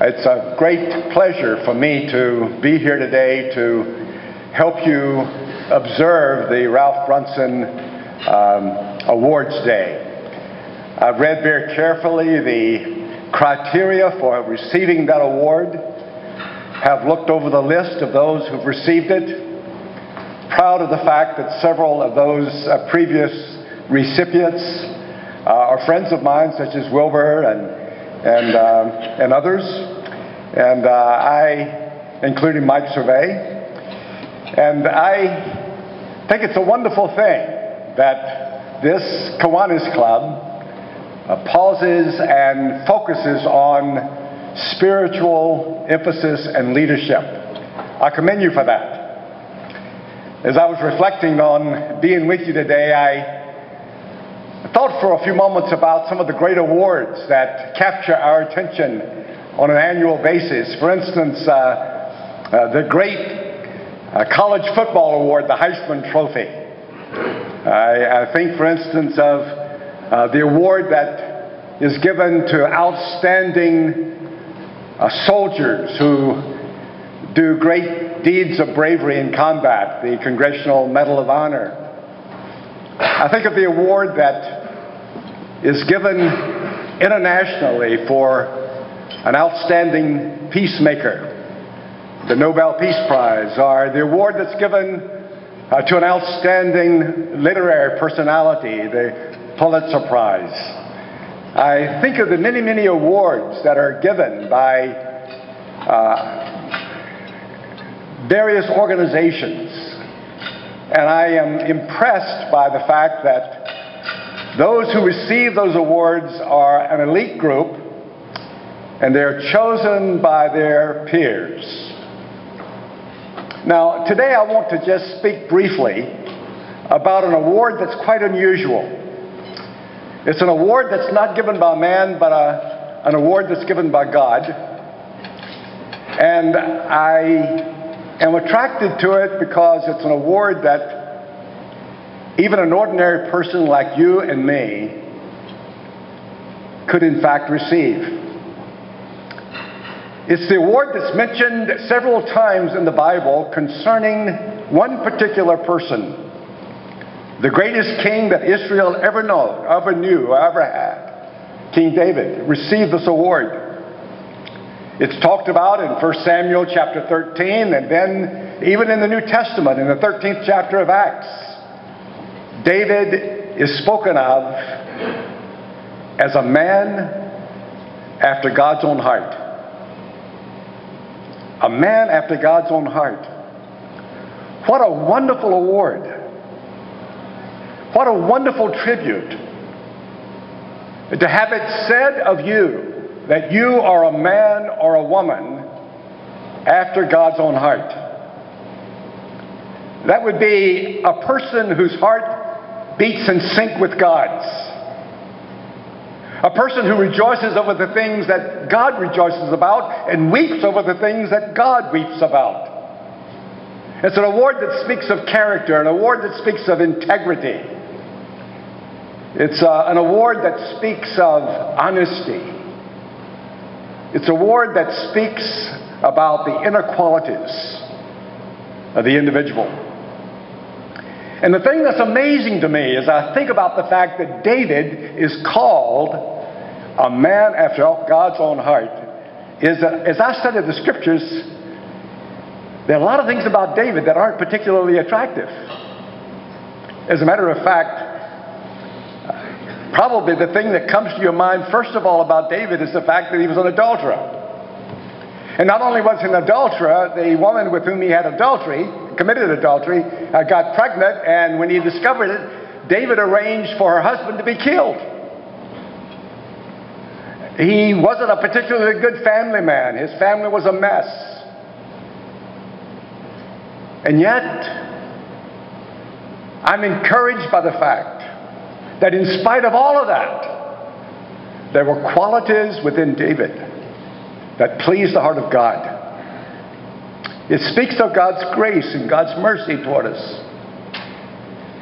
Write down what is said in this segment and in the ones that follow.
It's a great pleasure for me to be here today to help you observe the Ralph Brunson Awards Day. I've read very carefully the criteria for receiving that award, have looked over the list of those who've received it. Proud of the fact that several of those previous recipients are friends of mine, such as Wilbur and others, and including Mike Survey. And I think it's a wonderful thing that this Kiwanis Club pauses and focuses on spiritual emphasis and leadership. I commend you for that. As I was reflecting on being with you today, I thought for a few moments about some of the great awards that capture our attention on an annual basis. For instance, the great college football award, the Heisman Trophy. I think, for instance, of the award that is given to outstanding soldiers who do great deeds of bravery in combat, the Congressional Medal of Honor. I think of the award that is given internationally for an outstanding peacemaker, the Nobel Peace Prize, or the award that's given to an outstanding literary personality, the Pulitzer Prize. I think of the many, many awards that are given by various organizations, and I am impressed by the fact that those who receive those awards are an elite group, and they're chosen by their peers. Now, today I want to just speak briefly about an award that's quite unusual. It's an award that's not given by man, but an award that's given by God. And I am attracted to it because it's an award that even an ordinary person like you and me could in fact receive. It's the award that's mentioned several times in the Bible concerning one particular person, the greatest king that Israel ever had, King David, received this award. It's talked about in 1 Samuel chapter 13, and then even in the New Testament, in the 13th chapter of Acts. David is spoken of as a man after God's own heart. A man after God's own heart. What a wonderful award. What a wonderful tribute to have it said of you that you are a man or a woman after God's own heart. That would be a person whose heart beats in sync with God's. A person who rejoices over the things that God rejoices about and weeps over the things that God weeps about. It's an award that speaks of character, an award that speaks of integrity. It's an award that speaks of honesty. It's an award that speaks about the inner qualities of the individual. And the thing that's amazing to me as I think about the fact that David is called a man after God's own heart is that as I study the scriptures, there are a lot of things about David that aren't particularly attractive. As a matter of fact, probably the thing that comes to your mind first of all about David is the fact that he was an adulterer. And not only was he an adulterer, the woman with whom he had committed adultery, got pregnant, and when he discovered it, David arranged for her husband to be killed. He wasn't a particularly good family man. His family was a mess. And yet, I'm encouraged by the fact that in spite of all of that, there were qualities within David that pleased the heart of God. It speaks of God's grace and God's mercy toward us.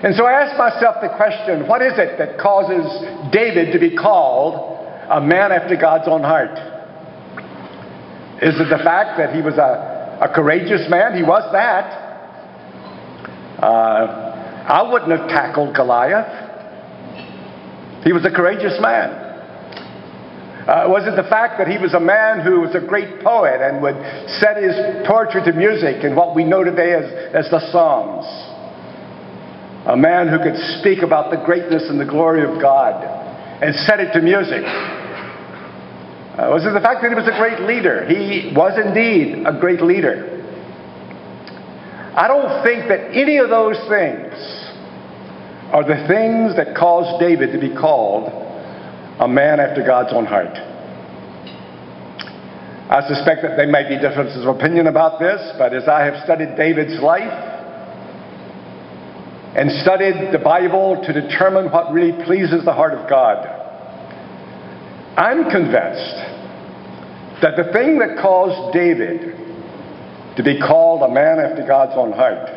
And so I asked myself the question, what is it that causes David to be called a man after God's own heart? Is it the fact that he was a courageous man? He was that. I wouldn't have tackled Goliath. He was a courageous man. Was it the fact that he was a man who was a great poet and would set his poetry to music in what we know today as the Psalms? A man who could speak about the greatness and the glory of God and set it to music. Was it the fact that he was a great leader? He was indeed a great leader. I don't think that any of those things are the things that caused David to be called a man after God's own heart. I suspect that there may be differences of opinion about this, but as I have studied David's life and studied the Bible to determine what really pleases the heart of God, I'm convinced that the thing that caused David to be called a man after God's own heart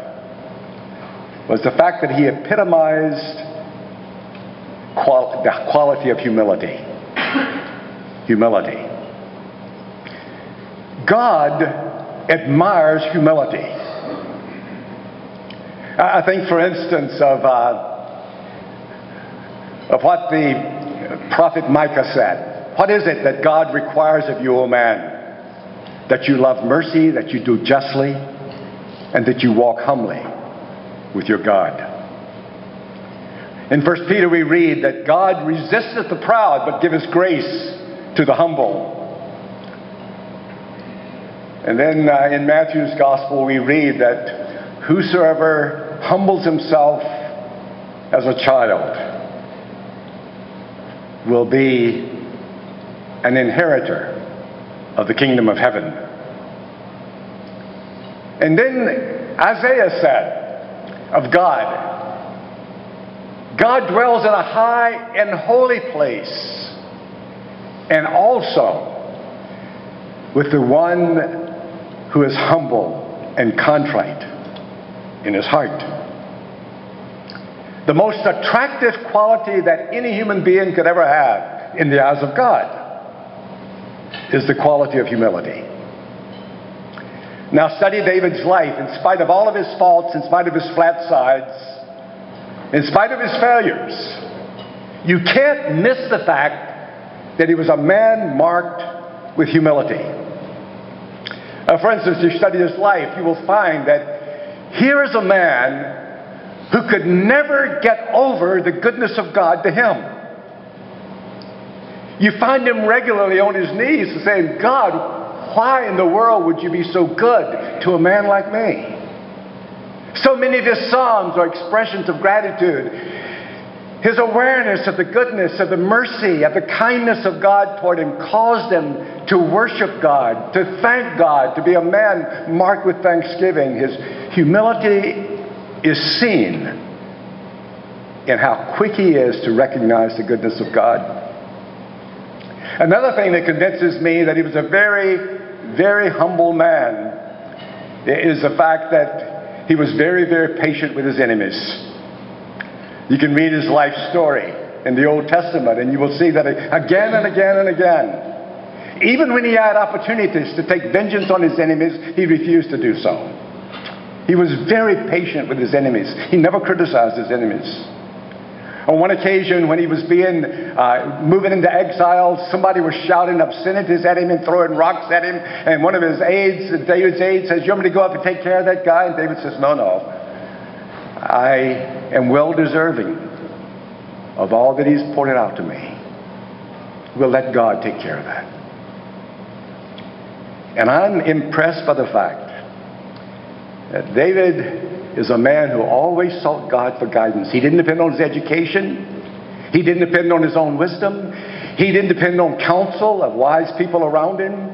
was the fact that he epitomized the quality of humility. Humility. God admires humility. I think, for instance, of what the prophet Micah said. What is it that God requires of you, O man? That you love mercy, that you do justly, and that you walk humbly with your God. In 1 Peter we read that God resisteth the proud, but giveth grace to the humble. And then in Matthew's Gospel we read that whosoever humbles himself as a child will be an inheritor of the kingdom of heaven. And then Isaiah said of God, God dwells in a high and holy place, and also with the one who is humble and contrite in his heart. The most attractive quality that any human being could ever have in the eyes of God is the quality of humility. Now study David's life. In spite of all of his faults, in spite of his flat sides, in spite of his failures, you can't miss the fact that he was a man marked with humility. For instance, you study his life, you will find that here is a man who could never get over the goodness of God to him. You find him regularly on his knees saying, God, why in the world would you be so good to a man like me? So many of his psalms are expressions of gratitude. His awareness of the goodness, of the mercy, of the kindness of God toward him caused him to worship God, to thank God, to be a man marked with thanksgiving. His humility is seen in how quick he is to recognize the goodness of God. Another thing that convinces me that he was a very, very humble man is the fact that he was very, very patient with his enemies. You can read his life story in the Old Testament, and you will see that again and again and again. Even when he had opportunities to take vengeance on his enemies, he refused to do so. He was very patient with his enemies. He never criticized his enemies. On one occasion, when he was moving into exile, somebody was shouting obscenities at him and throwing rocks at him. And one of his aides, David's aide, says, "You want me to go up and take care of that guy?" And David says, "No. I am well deserving of all that he's pointed out to me. We'll let God take care of that." And I'm impressed by the fact that David is a man who always sought God for guidance. He didn't depend on his education. He didn't depend on his own wisdom. He didn't depend on counsel of wise people around him.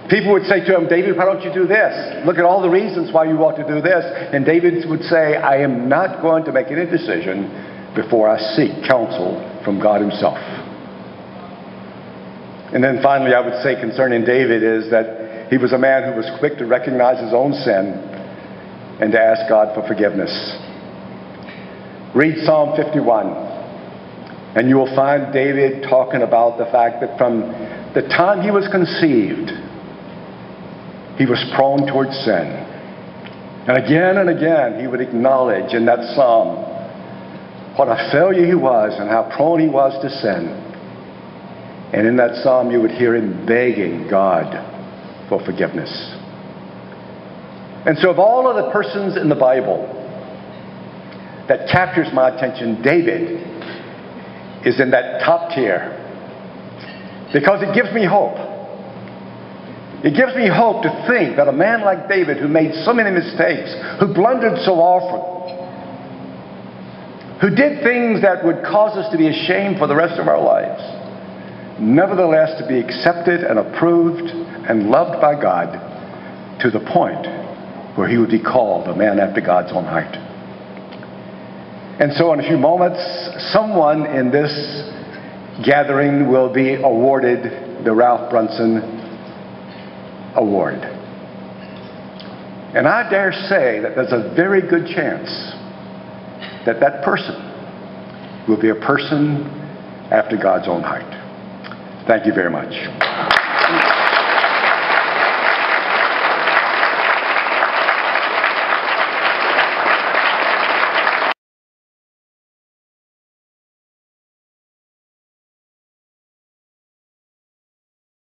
People would say to him, "David, why don't you do this? Look at all the reasons why you ought to do this." And David would say, "I am not going to make any decision before I seek counsel from God himself." And then finally, I would say concerning David is that he was a man who was quick to recognize his own sin and to ask God for forgiveness. Read Psalm 51, and you will find David talking about the fact that from the time he was conceived he was prone towards sin. And again, he would acknowledge in that psalm what a failure he was and how prone he was to sin. And in that psalm, you would hear him begging God for forgiveness. And so of all of the persons in the Bible that captures my attention, David is in that top tier, because it gives me hope. It gives me hope to think that a man like David, who made so many mistakes, who blundered so often, who did things that would cause us to be ashamed for the rest of our lives, nevertheless to be accepted and approved and loved by God to the point where he would be called a man after God's own heart. And so in a few moments, someone in this gathering will be awarded the Ralph Brunson Award. And I dare say that there's a very good chance that that person will be a person after God's own heart. Thank you very much.